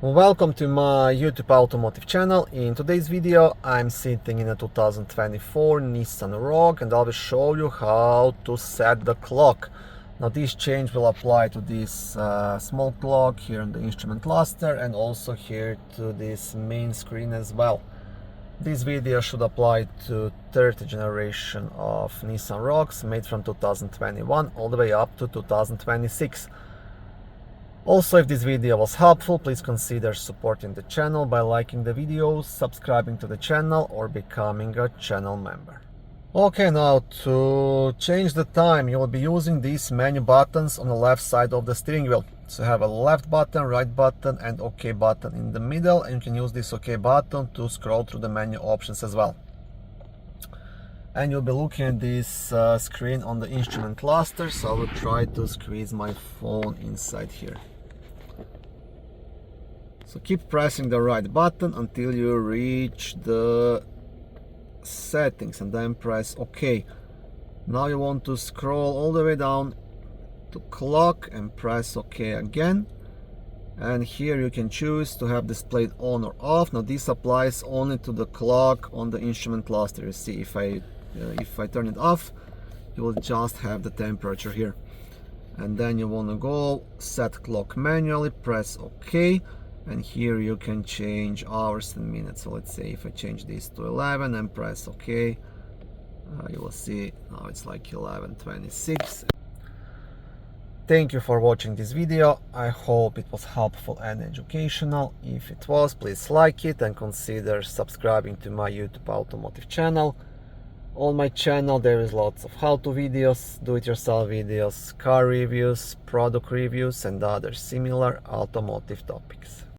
Welcome to my YouTube automotive channel. In today's video I'm sitting in a 2024 Nissan Rogue and I will show you how to set the clock. Now this change will apply to this small clock here in the instrument cluster and also here to this main screen as well. This video should apply to third generation of Nissan Rogues made from 2021 all the way up to 2026. Also, if this video was helpful, please consider supporting the channel by liking the videos, subscribing to the channel or becoming a channel member. Okay, now to change the time you will be using these menu buttons on the left side of the steering wheel. So you have a left button, right button and OK button in the middle, and you can use this OK button to scroll through the menu options as well. And you'll be looking at this screen on the instrument cluster, so I will try to squeeze my phone inside here. So keep pressing the right button until you reach the settings and then press OK. Now you want to scroll all the way down to clock and press OK again. And here you can choose to have displayed on or off. Now this applies only to the clock on the instrument cluster. You see, if I turn it off, you will just have the temperature here. And then you want to go set clock manually, press OK. And here you can change hours and minutes. So let's say if I change this to 11 and press OK, you will see now it's like 11:26. Thank you for watching this video. I hope it was helpful and educational. If it was, please like it and consider subscribing to my YouTube automotive channel. On my channel there is lots of how-to videos, do-it-yourself videos, car reviews, product reviews and other similar automotive topics.